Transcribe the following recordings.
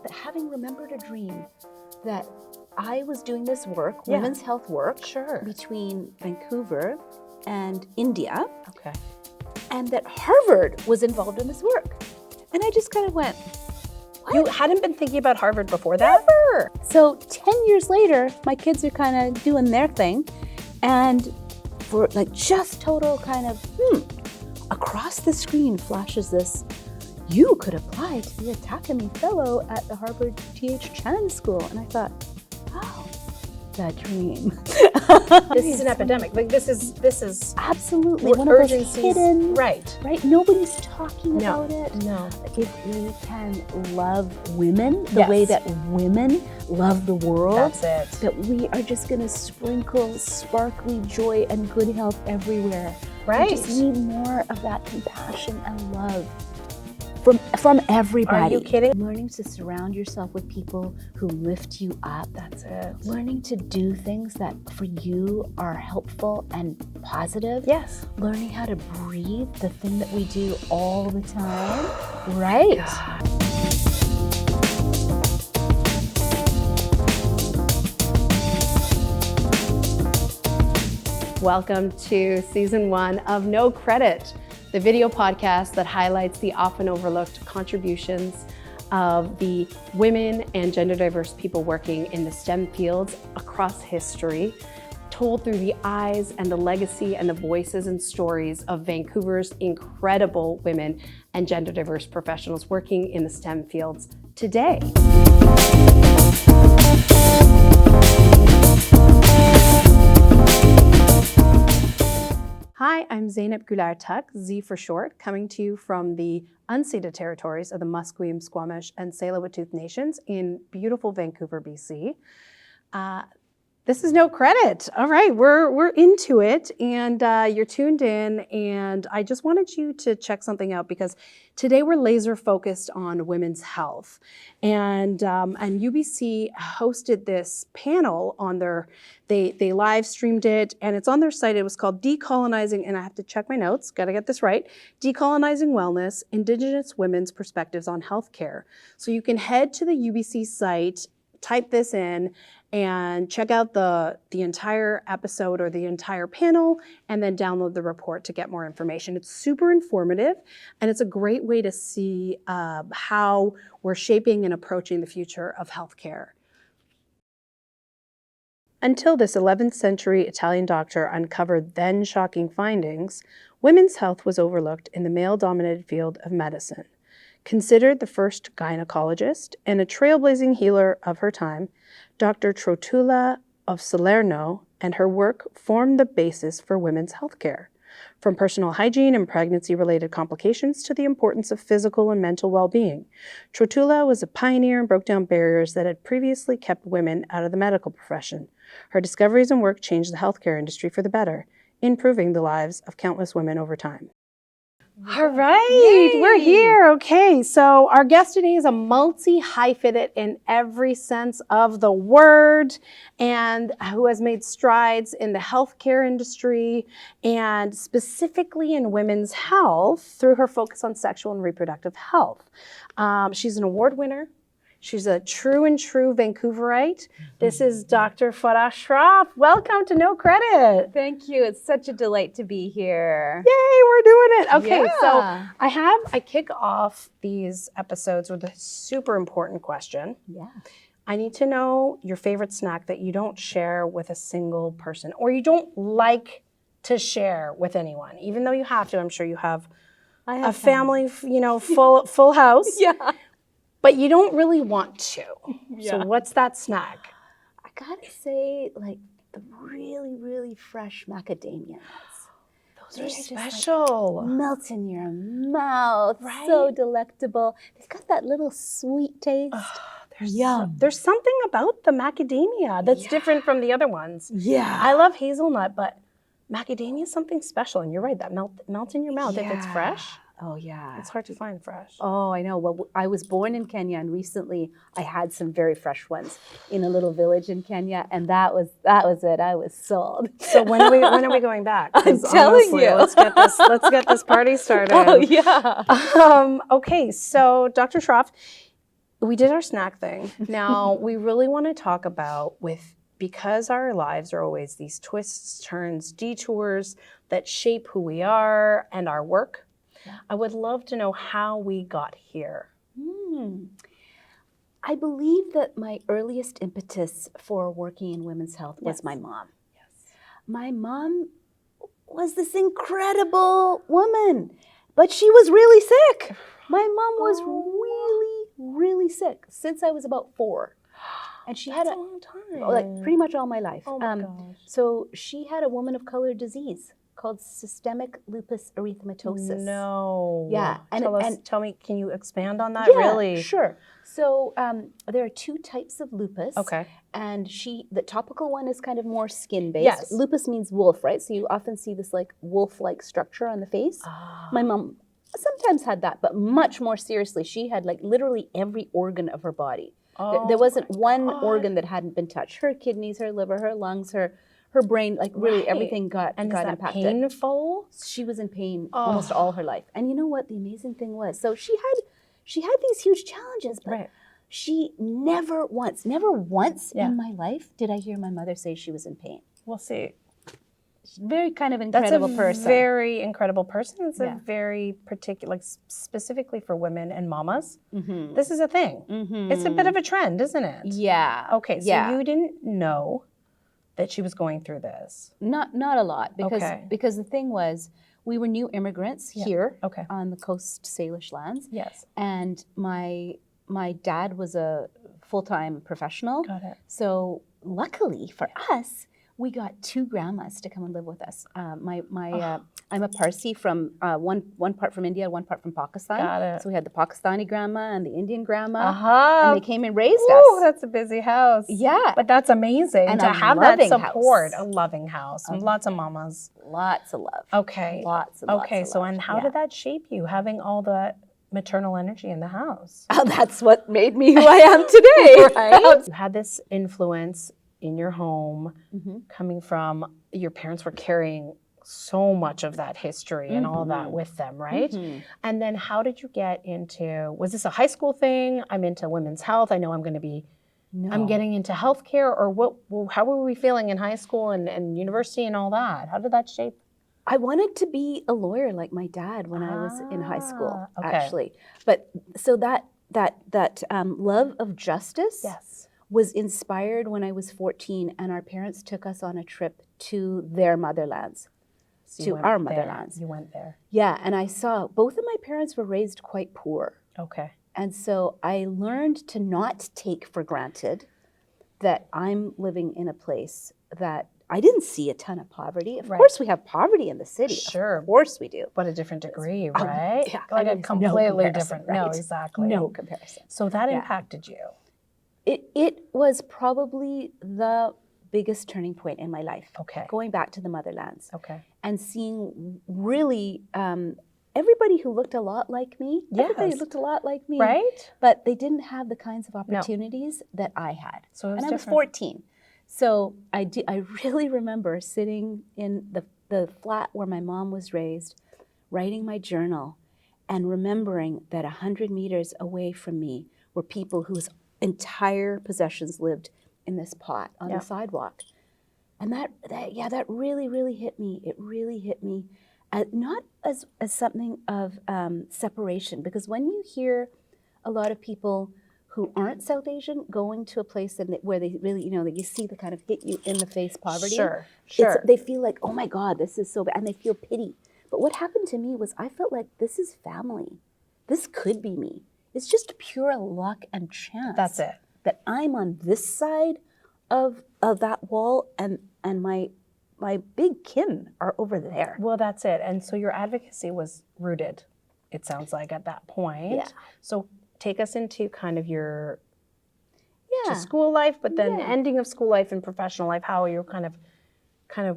that having remembered a dream that I was doing this work, women's health work, between Vancouver and India. Okay. And that Harvard was involved in this work. And I just kind of went, what? You hadn't been thinking about Harvard before that? Never. So 10 years later, my kids are kind of doing their thing. And for like just total kind of, across the screen flashes this, you could apply to be a Takami Fellow at the Harvard T.H. Chan School. And I thought, oh, the dream. This is an epidemic. Like this is absolutely one of those hidden. Right. Nobody's talking about it. No. If we can love women the way that women love the world, that's it. That we are just going to sprinkle sparkly joy and good health everywhere. Right. We just need more of that compassion and love. From everybody. Are you kidding? Learning to surround yourself with people who lift you up. That's it. Learning to do things that for you are helpful and positive. Yes. Learning how to breathe, the thing that we do all the time. Right. Welcome to season 1 of No Credit, the video podcast that highlights the often overlooked contributions of the women and gender diverse people working in the STEM fields across history, told through the eyes and the legacy and the voices and stories of Vancouver's incredible women and gender diverse professionals working in the STEM fields today. Hi, I'm Zainab Gular-Tuck, Z for short, coming to you from the unceded territories of the Musqueam, Squamish, and Tsleil-Waututh Nations in beautiful Vancouver, BC. This is No Credit. All right, we're into it, and you're tuned in, and I just wanted you to check something out because today we're laser focused on women's health, and UBC hosted this panel on their. They live streamed it, and it's on their site. It was called Decolonizing, and I have to check my notes. Got to get this right. Decolonizing Wellness: Indigenous Women's Perspectives on Healthcare. So you can head to the UBC site, type this in, and check out the entire episode or the entire panel, and then download the report to get more information. It's super informative, and it's a great way to see how we're shaping and approaching the future of healthcare. Until this 11th century Italian doctor uncovered then shocking findings, women's health was overlooked in the male-dominated field of medicine. Considered the first gynecologist and a trailblazing healer of her time, Dr. Trotula of Salerno and her work formed the basis for women's health care, from personal hygiene and pregnancy-related complications to the importance of physical and mental well-being. Trotula was a pioneer and broke down barriers that had previously kept women out of the medical profession. Her discoveries and work changed the healthcare industry for the better, improving the lives of countless women over time. All right, Yay. We're here. Okay, so our guest today is a multi-hyphenate in every sense of the word, and who has made strides in the healthcare industry and specifically in women's health through her focus on sexual and reproductive health. She's an award winner. She's a true Vancouverite. This is Dr. Farah Shroff. Welcome to No Credit. Thank you. It's such a delight to be here. Yay, we're doing it. Okay, Yeah. so I kick off these episodes with a super important question. Yeah. I need to know your favorite snack that you don't share with a single person, or you don't like to share with anyone, even though you have to. I'm sure you have a family, full house. Yeah. But you don't really want to. Yeah. So what's that snack? I gotta say, like the really, really fresh macadamia nuts. Those They're are just, special. Melt in your mouth. Right? So delectable. They've got that little sweet taste. There's something about the macadamia that's different from the other ones. Yeah. I love hazelnut, but macadamia is something special. And you're right, that melt in your mouth if it's fresh. Oh, yeah. It's hard to find fresh. Oh, I know. Well, I was born in Kenya, and recently I had some very fresh ones in a little village in Kenya, and that was it. I was sold. So when are we going back? I'm telling you. Let's get this party started. Oh, yeah. Okay, so Dr. Shroff, we did our snack thing. Now, we really want to talk about because our lives are always these twists, turns, detours that shape who we are and our work. Yeah. I would love to know how we got here. I believe that my earliest impetus for working in women's health was my mom. Yes. My mom was this incredible woman, but she was really sick. My mom was really sick since I was about 4. And she had a long time. Like pretty much all my life. Oh my gosh. So she had a woman of color disease called systemic lupus erythematosus. No. Yeah. Tell me, can you expand on that? Yeah, really? Sure. So there are 2 types of lupus. Okay. And the topical one is kind of more skin-based. Yes. Lupus means wolf, right? So you often see this like wolf-like structure on the face. My mom sometimes had that, but much more seriously, she had like literally every organ of her body. There wasn't one organ that hadn't been touched. Her kidneys, her liver, her lungs, her brain, like really everything got impacted. Painful? She was in pain almost all her life. And you know what the amazing thing was? So she had these huge challenges, but she never once in my life did I hear my mother say she was in pain. We'll see. She's a very kind of incredible person. That's a very incredible person. It's a very particular, like specifically for women and mamas. This is a thing. It's a bit of a trend, isn't it? Yeah. Okay, so you didn't know that she was going through this? Not a lot, because the thing was, we were new immigrants here on the Coast Salish lands. Yes. And my dad was a full-time professional. Got it. So luckily for us, we got 2 grandmas to come and live with us. I'm a Parsi from one part from India, one part from Pakistan. Got it. So we had the Pakistani grandma and the Indian grandma, and they came and raised us. Oh, that's a busy house. Yeah, but that's amazing and to have that support. House. A loving house, lots of mamas, lots of love. Okay, lots of so and how did that shape you? Having all that maternal energy in the house. Oh, that's what made me who I am today. Right? You had this influence in your home coming from your parents were carrying so much of that history and all that with them, right? And then how did you get into, was this a high school thing? I'm into women's health. I know I'm going to be, I'm getting into healthcare, or how were we feeling in high school and university and all that? How did that shape? I wanted to be a lawyer like my dad when I was in high school, actually. But so that love of justice was inspired when I was 14, and our parents took us on a trip to their motherlands, to our motherlands. You went there. Yeah, and I saw both of my parents were raised quite poor. Okay. And so I learned to not take for granted that I'm living in a place that I didn't see a ton of poverty. Of course we have poverty in the city. Sure. Of course we do. But a different degree, right? Yeah, like a completely different. Right? No, exactly. No comparison. So that impacted you. It was probably the biggest turning point in my life. Okay. Going back to the motherlands. Okay. And seeing really everybody who looked a lot like me. Yes. Everybody looked a lot like me. Right. But they didn't have the kinds of opportunities that I had. So it was I was 14. So I really remember sitting in the flat where my mom was raised, writing my journal, and remembering that 100 meters away from me were people whose entire possessions lived in this pot on the sidewalk. And that really, really hit me. It really hit me, not as something of separation, because when you hear a lot of people who aren't South Asian going to a place where they really, that you see the kind of hit you in the face poverty. Sure. They feel like, oh my God, this is so bad, and they feel pity. But what happened to me was I felt like this is family. This could be me. It's just pure luck and chance. That's it. That I'm on this side of that wall, and my big kin are over there. Well, that's it. And so your advocacy was rooted, it sounds like, at that point. Yeah. So take us into kind of your to school life, but then ending of school life and professional life, how you kind of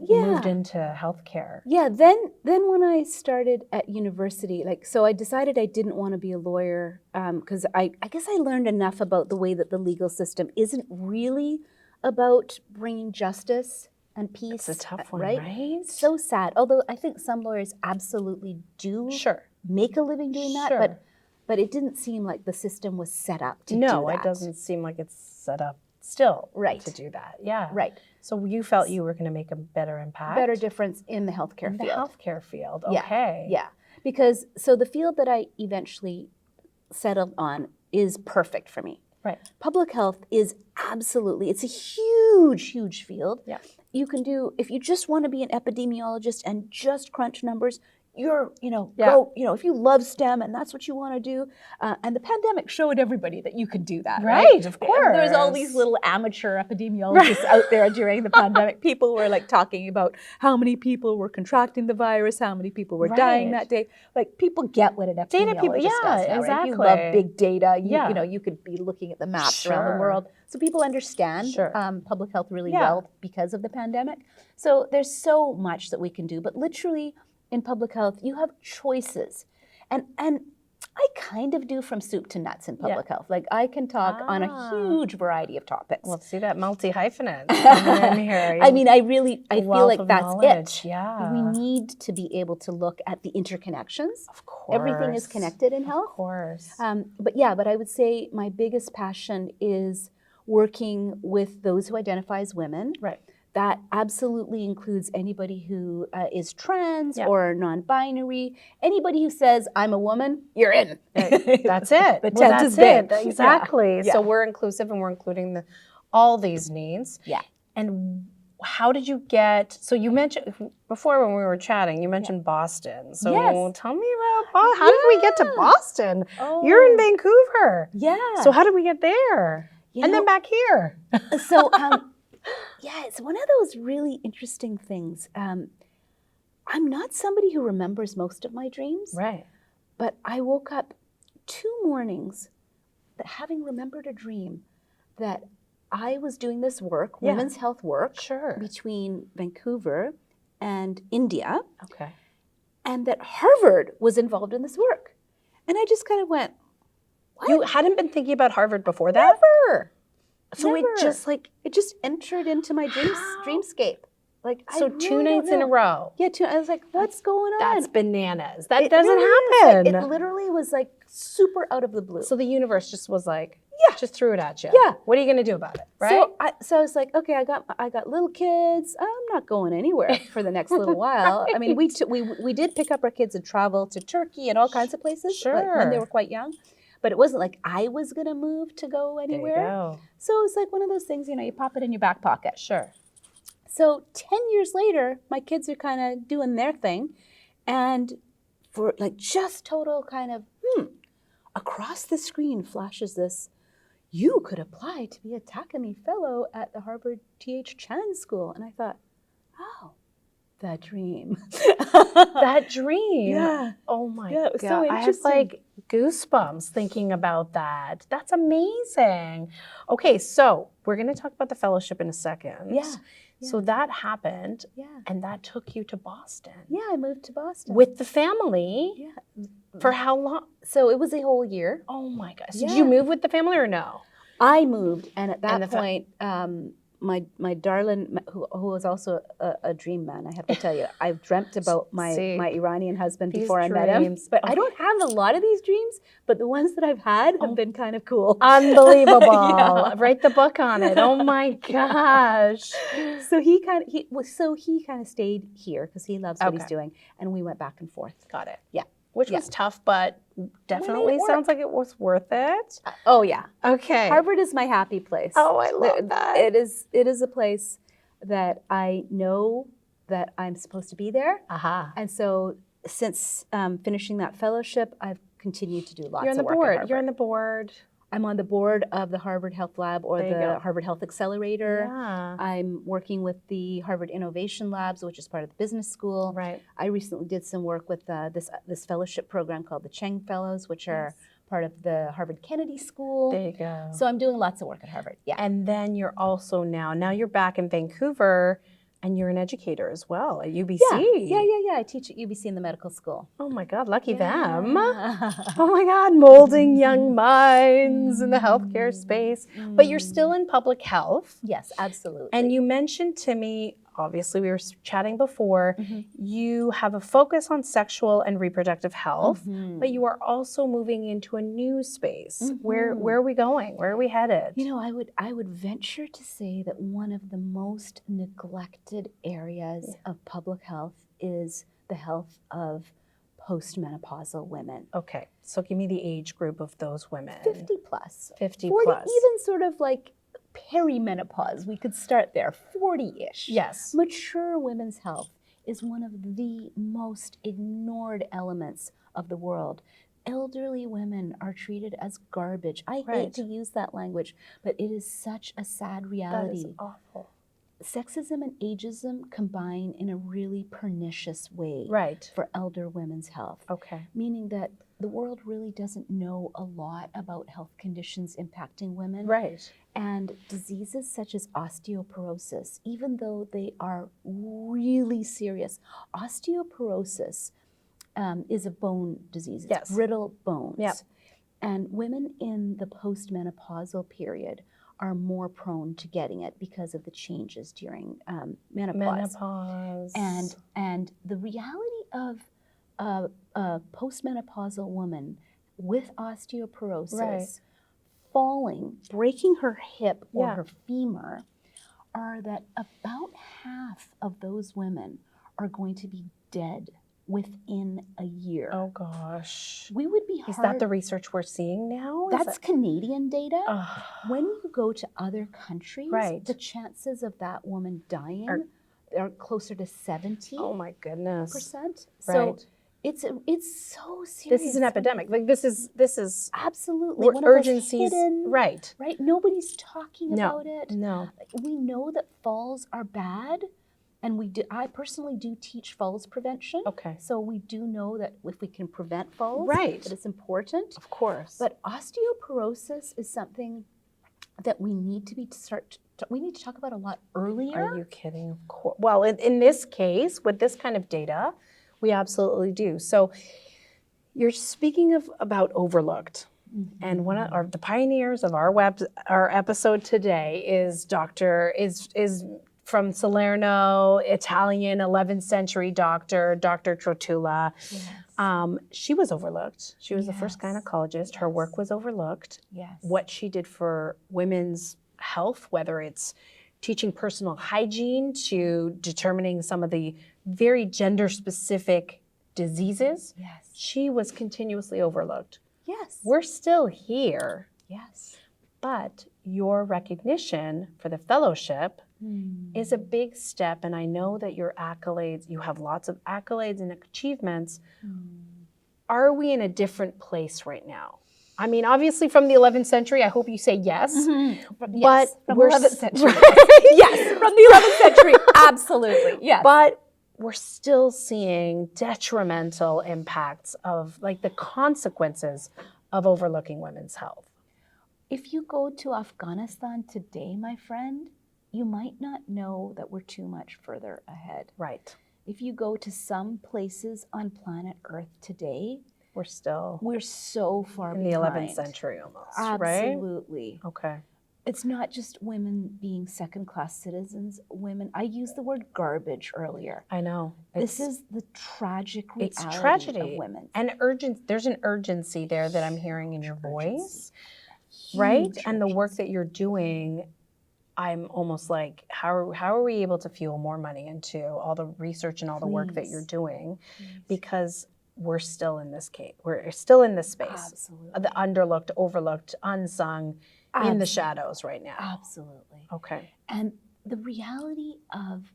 moved into healthcare. Yeah, then when I started at university, so I decided I didn't want to be a lawyer because I guess I learned enough about the way that the legal system isn't really about bringing justice and peace. It's a tough one, right? So sad. Although I think some lawyers absolutely do make a living doing that, but but it didn't seem like the system was set up to do No, that. it doesn't seem like it's set up still Right. to do that. Yeah. Right. So you felt you were going to make a better impact? Better difference in the healthcare in the field. healthcare field. Yeah, Okay. Yeah. Because so the field that I eventually settled on is perfect for me. Right. Public health is absolutely, it's a huge, huge field. Yeah. You can do, if you just want to be an epidemiologist and just crunch numbers, you're, Yeah. go, if you love STEM and that's what you want to do. And the pandemic showed everybody that you could do that. Right, of course. There's all these little amateur epidemiologists out there during the pandemic. People were like talking about how many people were contracting the virus, how many people were dying Right. that day. Like people get what an epidemiologist Data people, yeah, does now, right? If you exactly. love big data, Yeah. you could be looking at the maps around Sure. the world. So people understand Sure. public health really Yeah. well because of the pandemic. So there's so much that we can do, but literally in public health, you have choices. And I kind of do from soup to nuts in public health. Like I can talk on a huge variety of topics. Well, see that multi-hyphenate coming in here. I mean, I feel wealth like of that's knowledge. it. Yeah. We need to be able to look at the interconnections. Of course. Everything is connected in Of health. course. But I would say my biggest passion is working with those who identify as women. Right. That absolutely includes anybody who is trans Yeah. or non-binary. Anybody who says, I'm a woman, you're in. That's it. The Well, tent that's is big. it. Exactly. Yeah. So we're inclusive and we're including all these needs. Yeah. And how did you get, so you mentioned, before when we were chatting, you mentioned Boston. So Yes. tell me about Boston. How did we get to Yeah. Boston? Oh. You're in Vancouver. Yeah. So how did we get there? You And know- then back here. So, yeah, it's one of those really interesting things. I'm not somebody who remembers most of my dreams, Right. but I woke up 2 mornings that having remembered a dream that I was doing this work, Yeah. women's health work, Sure. between Vancouver and India, Okay. and that Harvard was involved in this work. And I just kind of went, what? You hadn't been thinking about Harvard before that? Never. So Never. it just entered into my dreamscape. Like so I 2 really nights don't in a know. row. Yeah, I was like, what's going on? That's bananas. That It doesn't really is. happen. Like, it literally was like super out of the blue. So the universe just was like, Yeah. just threw it at you. Yeah. What are you going to do about it? Right? So I was like, okay, I got little kids. I'm not going anywhere for the next little while. I mean, we did pick up our kids and travel to Turkey and all kinds of places like, when they Sure. were quite young. But it wasn't like I was going to move to go there you anywhere. go. So it was like one of those things, you pop it in your back pocket. Sure. So 10 years later, my kids are kind of doing their thing. And for like just total kind of, across the screen flashes this, you could apply to be a Takami Fellow at the Harvard T.H. Chan School. And I thought, oh, the dream. That dream. Yeah. Oh my Yeah, it was God. so I have interesting. like goosebumps thinking about that. That's amazing. Okay, so we're going to talk about the fellowship in a second. Yeah. So that happened, Yeah. and that took you to Boston. Yeah, I moved to Boston. With the family. Yeah. For how long? So it was a whole year. Oh my gosh. So Yeah. did you move with the family or no? I moved, and at And that the point, my darling, who was also a dream man, I have to tell you, I've dreamt about See, my Iranian husband these before I met him. dreams. But I don't have a lot of these dreams, but the ones that I've had have been kind of cool. Unbelievable. Yeah. Write the book on it. Oh my gosh. So he kind of stayed here because he loves what he's Okay. doing, and we went back and forth. Got it. Yeah. Which Yeah. was tough, but definitely work. sounds like it was worth it. Oh yeah, Okay. Harvard is my happy place. Oh, I love that. It is a place that I know that I'm supposed to be there. Aha. And so since finishing that fellowship, I've continued to do lots You're on the of work at board. Harvard. You're on the board. I'm on the board of the Harvard Health Lab or There you the go. Harvard Health Accelerator. Yeah. I'm working with the Harvard Innovation Labs, which is part of the business school. Right. I recently did some work with this fellowship program called the Cheng Fellows, which are part of the Harvard Kennedy School. There you go. So I'm doing lots of work at Harvard. Yeah. And then you're also now you're back in Vancouver and you're an educator as well at UBC. Yeah. I teach at UBC in the medical school. Oh my God, lucky them. Yeah. Oh my God, molding young minds in the healthcare space. But you're still in public health. Yes, absolutely. And you mentioned to me obviously we were chatting before, you have a focus on sexual and reproductive health, but you are also moving into a new space. Where are we going? Where are we headed? You know, I would venture to say that one of the most neglected areas of public health is the health of postmenopausal women. Okay, so give me the age group of those women. 50 plus. 50 40, plus. even sort of like perimenopause, we could start there, 40-ish. Yes. Mature women's health is one of the most ignored elements of the world. Elderly women are treated as garbage. I hate to use that language, but it is such a sad reality. That is awful. Sexism and ageism combine in a really pernicious way for elder women's health. Okay. Meaning that the world really doesn't know a lot about health conditions impacting women. Right. And diseases such as osteoporosis, even though they are really serious, osteoporosis is a bone disease. It's brittle bones. Yep. And women in the postmenopausal period are more prone to getting it because of the changes during menopause. And the reality of a postmenopausal woman with osteoporosis falling, breaking her hip or her femur, are that about half of those women are going to be dead within a year. Oh gosh. We would be hard. Is that the research we're seeing now? That's Canadian data. When you go to other countries, the chances of that woman dying are closer to 70%. Oh my goodness. So it's so serious. This is an epidemic. Like this is absolutely one urgencies. Of those hidden, right. Nobody's talking about it. No. We know that falls are bad. And I personally do teach falls prevention. Okay. So we do know that if we can prevent falls, that it's important. Of course. But osteoporosis is something that we need to we need to talk about a lot earlier. Are you kidding? Of course. Well, in this case, with this kind of data, we absolutely do. So you're speaking about overlooked. And one of the pioneers of our episode today is from Salerno, Italian 11th century doctor, Dr. Trotula. Yes. She was overlooked. She was the first gynecologist. Her work was overlooked. Yes. What she did for women's health, whether it's teaching personal hygiene to determining some of the very gender-specific diseases, she was continuously overlooked. Yes. We're still here. Yes. But your recognition for the fellowship is a big step, and I know that your accolades, you have lots of accolades and achievements. Are we in a different place right now? I mean, obviously from the 11th century, I hope you say yes. But from the 11th century. Yes, from the 11th century, absolutely, yes. But we're still seeing detrimental impacts of, like, the consequences of overlooking women's health. If you go to Afghanistan today, my friend, you might not know that we're too much further ahead. Right. If you go to some places on planet Earth today, we're so far in behind. the 11th century almost, Absolutely. Right? Okay. It's not just women being second-class citizens. Women, I used the word garbage earlier. I know. This is the tragic reality of women. And there's an urgency there that I'm hearing in your voice, right? And the work that you're doing, I'm almost like, how are we able to fuel more money into all the research and all the work that you're doing? Because we're still in this case. We're still in this space. Absolutely. The underlooked, overlooked, unsung, in the shadows right now. Absolutely. Okay. And the reality of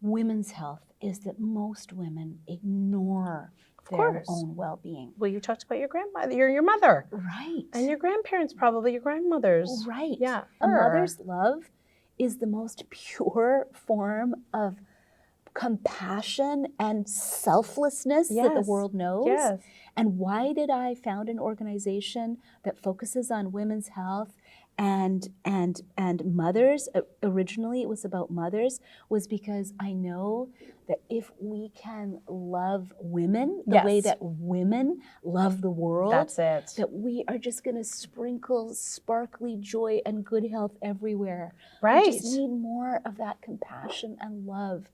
women's health is that most women ignore their own well-being. Well, you talked about your grandmother, your mother. Right. And your grandparents, probably your grandmothers. Right. Yeah. A mother's love is the most pure form of compassion and selflessness that the world knows. Yes. And why did I found an organization that focuses on women's health and mothers, originally it was about mothers, was because I know that if we can love women the way Yes. that women love the world, That's it. that we are just going to sprinkle sparkly joy and good health everywhere. Right. We just need more of that compassion and love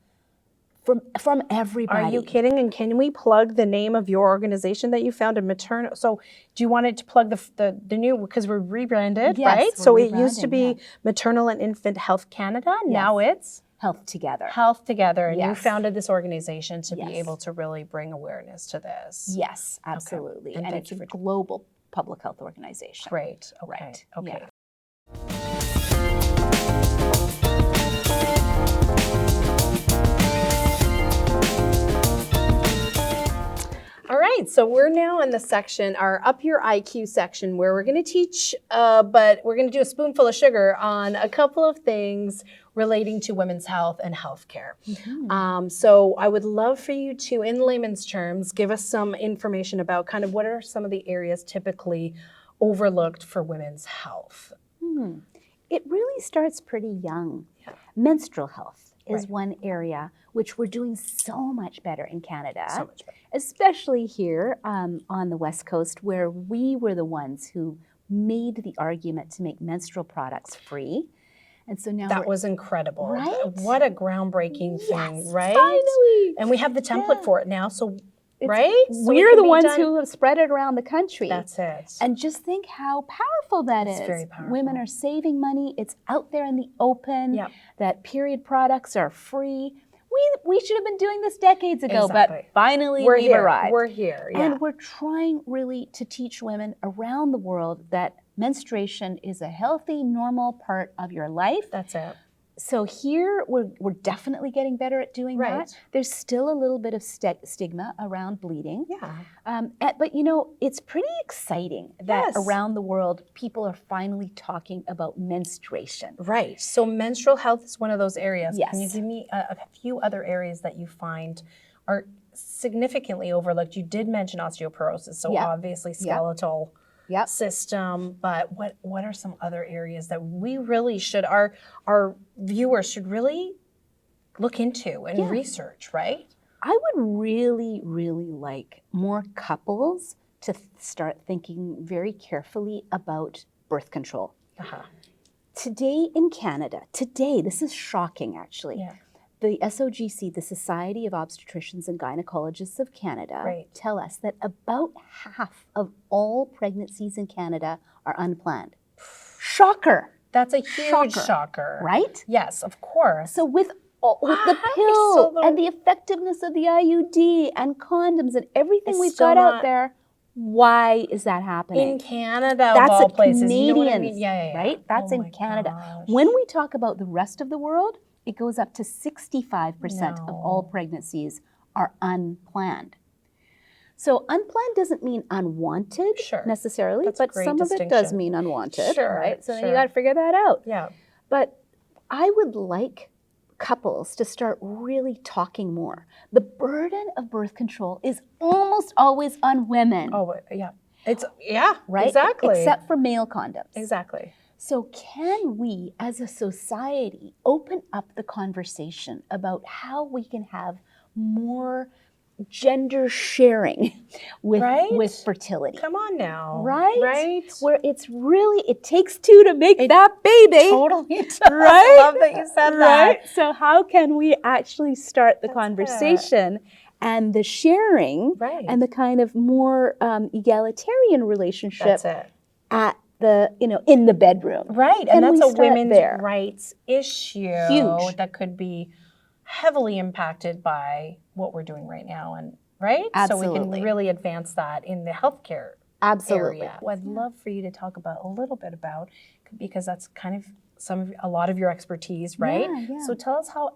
from everybody. Are you kidding? And can we plug the name of your organization that you founded, Maternal? So do you want it to plug the new, because we're rebranded, Yes, right? we're So it used to rebranding, be Maternal and Infant Health Canada. Now it's Health Together. Health Together. And you Yes. founded this organization to Yes. be able to really bring awareness to this. Yes, absolutely. And And thank it's you a for- global public health organization. Great. Okay. Right. Okay. Yeah. All right, so we're now in the section, our Up Your IQ section, where we're going to teach, but we're going to do a spoonful of sugar on a couple of things relating to women's health and healthcare. So I would love for you to, in layman's terms, give us some information about kind of what are some of the areas typically overlooked for women's health. It really starts pretty young. Yeah. Menstrual health is Right. one area which we're doing so much better in Canada, So much better. especially here on the West Coast, where we were the ones who made the argument to make menstrual products free. And so now That was incredible. Right? What a groundbreaking thing, Yes, right? finally. And we have the template Yeah. for it now, so, It's- right? So it we're can the be ones done- who have spread it around the country. That's it. And just think how powerful that It's is. very powerful. Women are saving money. It's out there in the open. Yep. That period products are free. We should have been doing this decades ago, Exactly. but finally We're we've here. arrived. We're here. Yeah. And we're trying really to teach women around the world that menstruation is a healthy, normal part of your life. That's it. So here we're definitely getting better at doing Right. that. There's still a little bit of stigma around bleeding. Yeah. But you know, it's pretty exciting that Yes. around the world people are finally talking about menstruation. Right. So menstrual health is one of those areas. Can you Yes. give me a few other areas that you find are significantly overlooked? You did mention osteoporosis, so Yeah. obviously skeletal Yep. system, but what are some other areas that we really should, our viewers should really look into and Yeah. research, right? I would really, really like more couples to start thinking very carefully about birth control. Uh-huh. Today in Canada, this is shocking actually. Yeah. The SOGC, the Society of Obstetricians and Gynecologists of Canada, Right. tell us that about half of all pregnancies in Canada are unplanned. Shocker, That's a huge Shocker. shocker. right? Yes, of course. So with the Why? pill So the- and the effectiveness of the IUD and condoms and everything It's we've still got out not- there, why is that happening? In Canada, That's of all a places. Canadians, You know what I mean? Yeah. right? That's Oh in my Canada. gosh. When we talk about the rest of the world, it goes up to 65% of all No. pregnancies are unplanned. So unplanned doesn't mean unwanted Sure. necessarily, That's a but great some of it does distinction. mean unwanted, Sure, right? So then sure. you got to figure that out. Yeah. But I would like couples to start really talking more. The burden of birth control is almost always on women, Oh, yeah. right? Exactly. Except for male condoms. Exactly. So can we, as a society, open up the conversation about how we can have more gender sharing with, Right? with fertility? Come on now. Right? Right. Where it's really, it takes two to make that baby. Totally does. Right? I love that you said Right? that. So how can we actually start the That's conversation and the sharing Right. and the kind of more egalitarian relationship That's it. at the, in the bedroom? Right. Can And that's we a start women's there? rights issue Huge. that could be heavily impacted by what we're doing right now. And right? So Absolutely. we can really advance that in the healthcare Absolutely. area. Well, I'd love for you to talk about a little bit about, because that's kind of a lot of your expertise, right? Yeah. So tell us how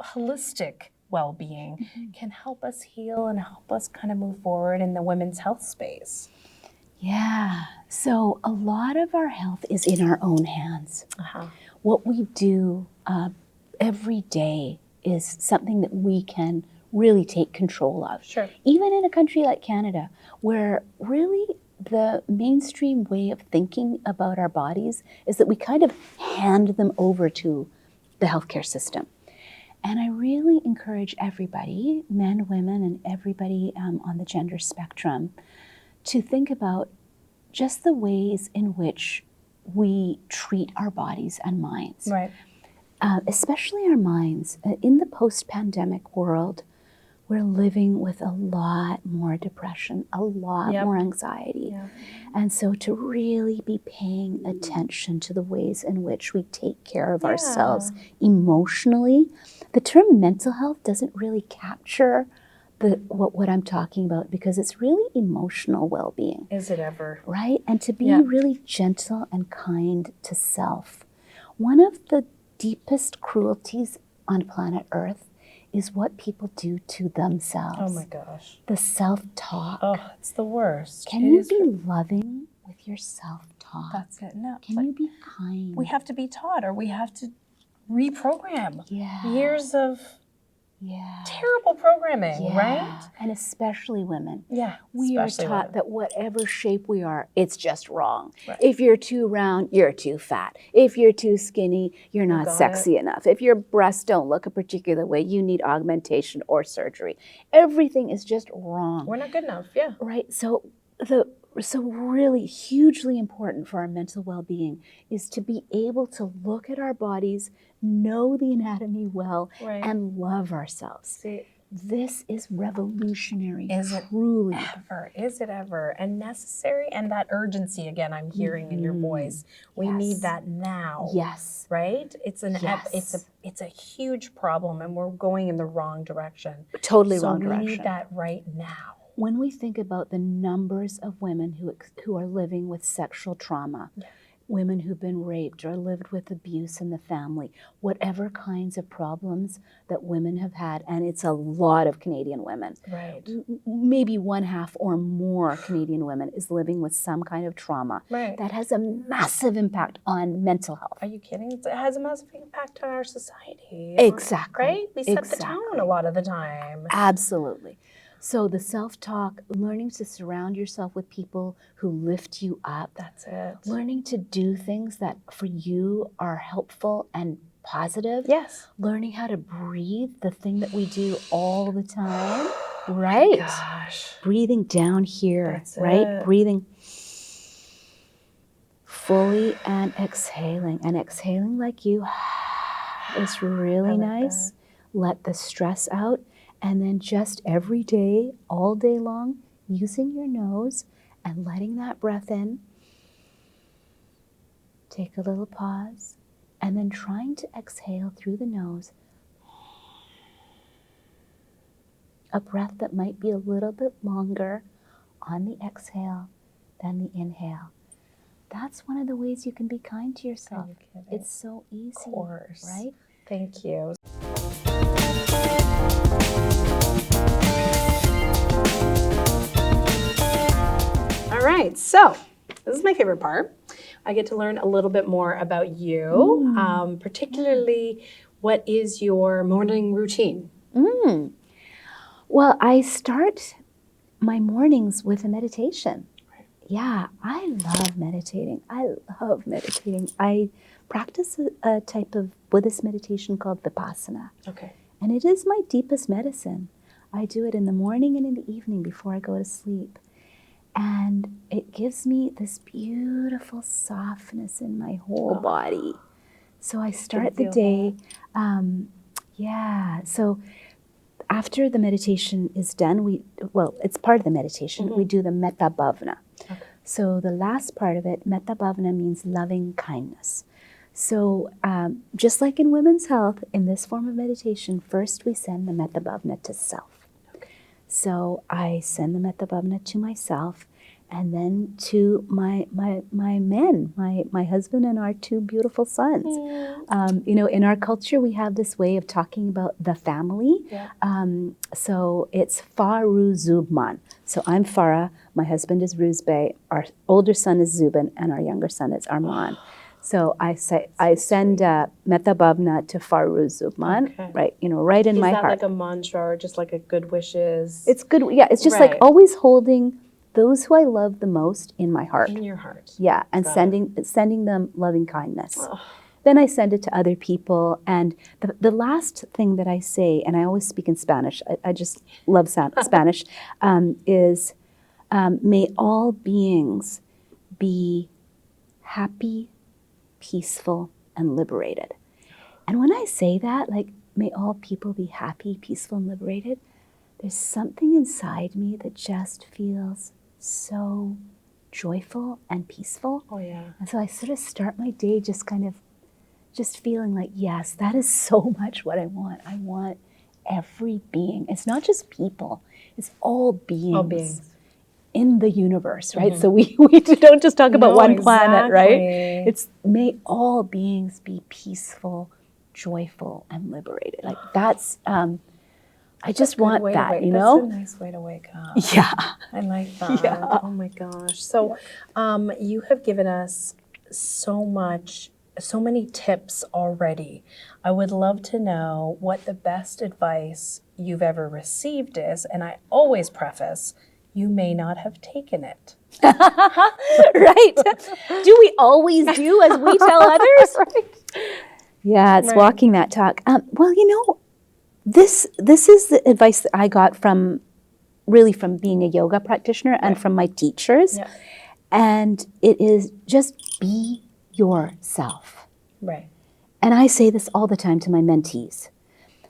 holistic well-being can help us heal and help us kind of move forward in the women's health space. Yeah. So a lot of our health is in our own hands. Uh-huh. What we do every day is something that we can really take control of. Sure. Even in a country like Canada, where really the mainstream way of thinking about our bodies is that we kind of hand them over to the healthcare system. And I really encourage everybody, men, women, and everybody on the gender spectrum, to think about just the ways in which we treat our bodies and minds. Right. Especially our minds. In the post-pandemic world, we're living with a lot more depression, a lot more anxiety. Yep. And so to really be paying attention to the ways in which we take care of ourselves emotionally. The term mental health doesn't really capture what I'm talking about, because it's really emotional well-being. Is it ever? Right? And to be really gentle and kind to self. One of the deepest cruelties on planet Earth is what people do to themselves. Oh my gosh. The self-talk. Oh, it's the worst. Can you be loving with your self-talk? That's it. No. Can you be kind? We have to be taught, or we have to reprogram Yeah. years of Yeah. terrible programming, Yeah. right? And especially women. Yeah. We are especially taught women. that whatever shape we are, it's just wrong. Right. If you're too round, you're too fat. If you're too skinny, you're not got sexy enough. If your breasts don't look a particular way, you need augmentation or surgery. Everything is just wrong. We're not good enough. Yeah. Right? So really hugely important for our mental well-being is to be able to look at our bodies, know the anatomy well, Right. and love ourselves. See, This is revolutionary, Is it truly. is it ever? And necessary? And that urgency, again, I'm hearing in your voice. We need Yes. that now. Yes. Right? It's Yes. it's a huge problem, and we're going in the wrong direction. Totally So wrong we direction. need that right now. When we think about the numbers of women who are living with sexual trauma, women who've been raped or lived with abuse in the family, whatever kinds of problems that women have had, and it's a lot of Canadian women. Right. Maybe one half or more Canadian women is living with some kind of trauma. Right. That has a massive impact on mental health. Are you kidding? It has a massive impact on our society. Exactly. Right? We set the Exactly. tone a lot of the time. Absolutely. So the self-talk, learning to surround yourself with people who lift you up, That's it. learning to do things that for you are helpful and positive, Yes. learning how to breathe, the thing that we do all the time, right? Gosh. Breathing down here, That's right? it. Breathing fully and exhaling like you. It's really like nice. Let the stress out. And then just every day, all day long, using your nose and letting that breath in. Take a little pause, and then trying to exhale through the nose. A breath that might be a little bit longer on the exhale than the inhale. That's one of the ways you can be kind to yourself. Are you kidding? It's so easy, Of course. right? Thank you. All right, so this is my favorite part. I get to learn a little bit more about you, particularly what is your morning routine? Well, I start my mornings with a meditation. Yeah, I love meditating. I practice a type of Buddhist meditation called Vipassana. Okay. And it is my deepest medicine. I do it in the morning and in the evening before I go to sleep. And it gives me this beautiful softness in my whole body. So I start the day, so after the meditation is done, it's part of the meditation, we do the Metta Bhavana. Okay. So the last part of it, Metta Bhavana, means loving kindness. So just like in women's health, in this form of meditation, first we send the Metta Bhavana to self. Okay. So I send the Metta Bhavana to myself, and then to my men, my husband and our two beautiful sons. In our culture, we have this way of talking about the family. Yeah. So it's Faru Zubman. So I'm Farah, my husband is Ruzbe, our older son is Zubin, and our younger son is Arman. So I send Metta Bhavana to Faru Zubman, Okay. right in Is my that heart. like a mantra or just like a good wishes? It's good, yeah, it's just like Right. always holding those who I love the most in my heart. In your heart. Yeah, and Got sending them loving kindness. Oh. Then I send it to other people. And the last thing that I say, and I always speak in Spanish, I just love Spanish, is may all beings be happy, peaceful, and liberated. And when I say that, like, may all people be happy, peaceful, and liberated, there's something inside me that just feels so joyful and peaceful. Oh, yeah. And so I sort of start my day just kind of just feeling like, yes, that is so much what I want. I want every being. It's not just people, it's all beings. All beings. In the universe, right? So we don't just talk about one planet, right? It's may all beings be peaceful, joyful, and liberated. Like that's, I just want that, you know? That's a nice way to wake up. Yeah. I like that. Yeah. Oh my gosh. So you have given us so many tips already. I would love to know what the best advice you've ever received is. And I always preface, you may not have taken it. Right? Do we always do as we tell others? Right. Yeah, it's walking that talk. Well, you know, this is the advice that I got from being a yoga practitioner and from my teachers. Yeah. And it is just be yourself. Right. And I say this all the time to my mentees.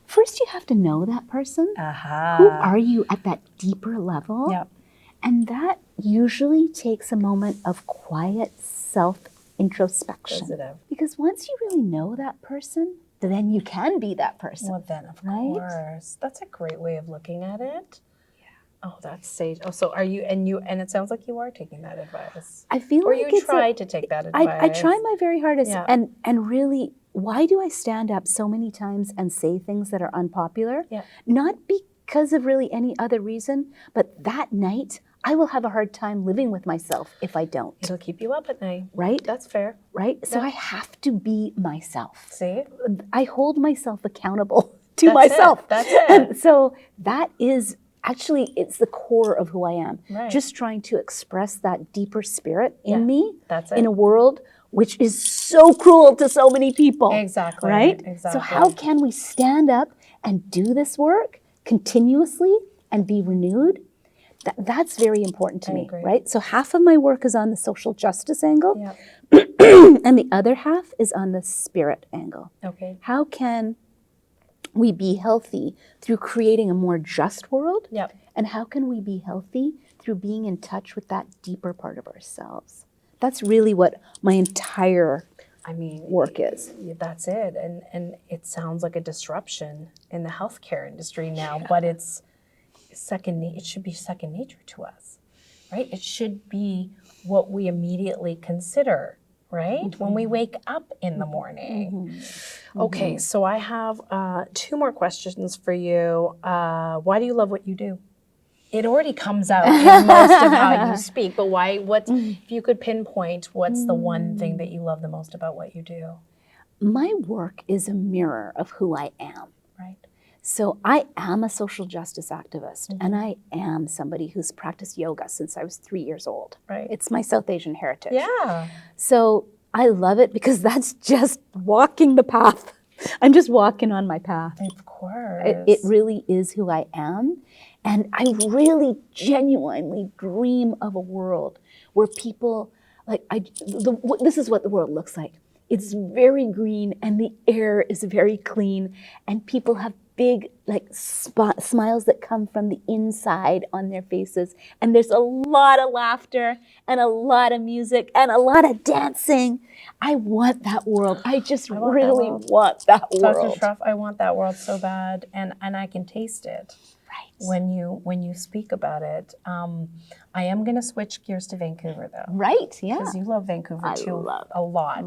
First, you have to know that person. Who are you at that deeper level? Yep. And that usually takes a moment of quiet self-introspection. Positive. Because once you really know that person, then you can be that person. Well, then, of right? course. That's a great way of looking at it. Oh, that's sage. Oh, so are you, and it sounds like you are taking that advice. I feel or like you try to take that advice. I try my very hardest. Yeah. And really, why do I stand up so many times and say things that are unpopular? Yeah. Not because of really any other reason, but that night, I will have a hard time living with myself if I don't. It'll keep you up at night. Right? That's fair. Right? So I have to be myself. See? I hold myself accountable to That's myself. it. That's it. And so that is actually, it's the core of who I am. Right. Just trying to express that deeper spirit in me That's it. in a world which is so cruel to so many people. Exactly. Right? Exactly. So how can we stand up and do this work continuously and be renewed? That's very important to me, agree. right? So half of my work is on the social justice angle, Yeah. and the other half is on the spirit angle. Okay. How can we be healthy through creating a more just world? Yep. And how can we be healthy through being in touch with that deeper part of ourselves? That's really what my entire work is. That's it. And it sounds like a disruption in the healthcare industry now, but it's it should be second nature to us, right? It should be what we immediately consider, right? When we wake up in the morning. Okay, so I have 2 more questions for you. Why do you love what you do? It already comes out in most of how you speak, but why? If you could pinpoint, what's the one thing that you love the most about what you do? My work is a mirror of who I am. Right. So I am a social justice activist, and I am somebody who's practiced yoga since I was 3 years old. Right. It's my South Asian heritage. Yeah. So I love it because that's just walking the path. I'm just walking on my path. Of course. It really is who I am. And I really genuinely dream of a world where people, this is what the world looks like. It's very green and the air is very clean and people have big smiles that come from the inside on their faces. And there's a lot of laughter and a lot of music and a lot of dancing. I want that world. I just really want that world. Dr. Shroff, I want that world so bad, and I can taste it. Right. When you speak about it. I am going to switch gears to Vancouver, though. Right, yeah. Because you love Vancouver, too, a lot. I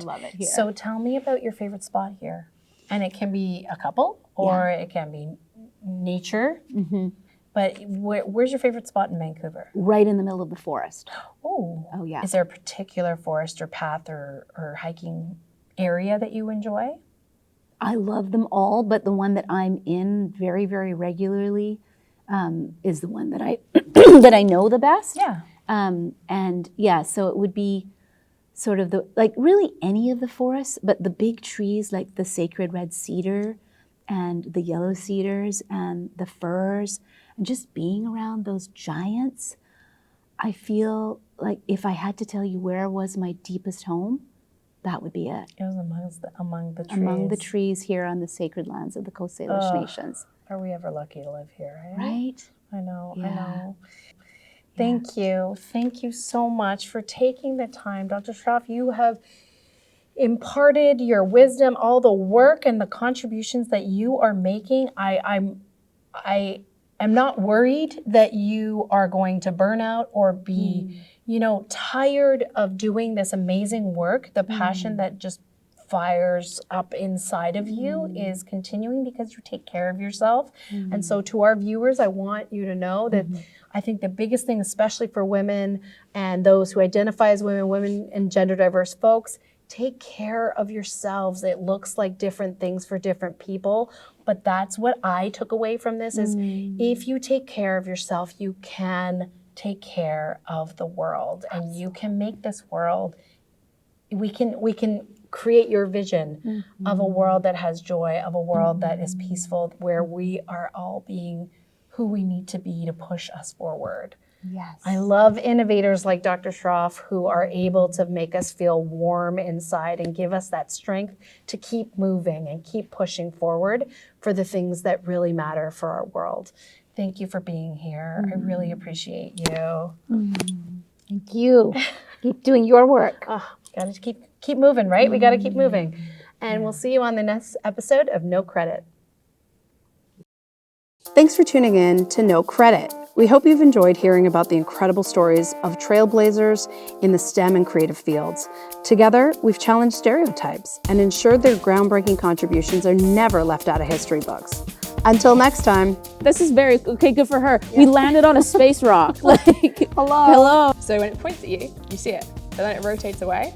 love it here. So tell me about your favorite spot here. And it can be a couple, or it can be nature. But where's your favorite spot in Vancouver? Right in the middle of the forest. Oh, yeah. Is there a particular forest or path or hiking area that you enjoy? I love them all, but the one that I'm in very, very regularly is the one that I that I know the best. Yeah. And yeah, so it would be sort of like really any of the forests, but the big trees like the sacred red cedar and the yellow cedars and the firs, and just being around those giants, I feel like if I had to tell you where was my deepest home, that would be it. It was among the trees. Among the trees here on the sacred lands of the Coast Salish nations. Are we ever lucky to live here, eh? Right? I know, I Yeah. know. Thank you. Thank you so much for taking the time. Dr. Shroff, you have imparted your wisdom, all the work and the contributions that you are making. I am not worried that you are going to burn out or be, tired of doing this amazing work. The passion that just fires up inside of you is continuing because you take care of yourself. And so to our viewers, I want you to know that I think the biggest thing, especially for women and those who identify as women and gender diverse folks, take care of yourselves. It looks like different things for different people, but that's what I took away from this is if you take care of yourself, you can take care of the world and you can make this world, we can create your vision of a world that has joy, of a world that is peaceful, where we are all being who we need to be to push us forward. Yes. I love innovators like Dr. Shroff who are able to make us feel warm inside and give us that strength to keep moving and keep pushing forward for the things that really matter for our world. Thank you for being here. I really appreciate you. Thank you. Keep doing your work. Gotta keep moving, right? We gotta keep moving. And we'll see you on the next episode of No Credit. Thanks for tuning in to No Credit. We hope you've enjoyed hearing about the incredible stories of trailblazers in the STEM and creative fields. Together, we've challenged stereotypes and ensured their groundbreaking contributions are never left out of history books. Until next time. This is very, okay, good for her. Yeah. We landed on a space rock. Like, hello. So when it points at you, you see it, but then it rotates away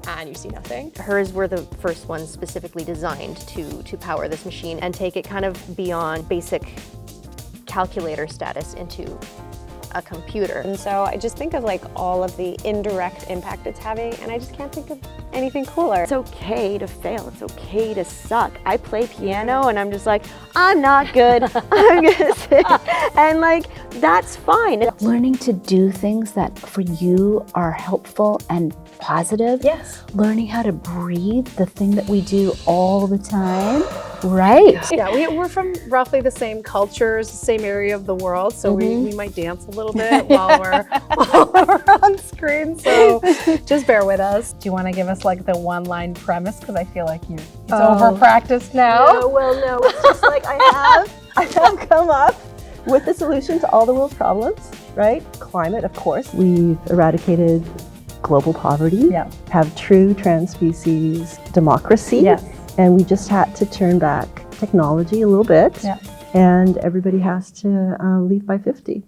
and you see nothing. Hers were the first ones specifically designed to power this machine and take it kind of beyond basic calculator status into a computer. And so I just think of like all of the indirect impact it's having, and I just can't think of anything cooler. It's okay to fail, it's okay to suck. I play piano and I'm just like, I'm not good, I'm gonna sit. And like, that's fine. Learning to do things that for you are helpful and positive. Yes. Learning how to breathe, the thing that we do all the time. Right. Yeah, we're from roughly the same cultures, the same area of the world, so we might dance a little bit while we're on screen, so just bear with us. Do you want to give us like the one-line premise? Because I feel like it's over-practiced now. No, it's just like I have come up with the solution to all the world's problems, right? Climate, of course. We've eradicated global poverty, have true trans-species democracy, and we just had to turn back technology a little bit, and everybody has to leave by 50.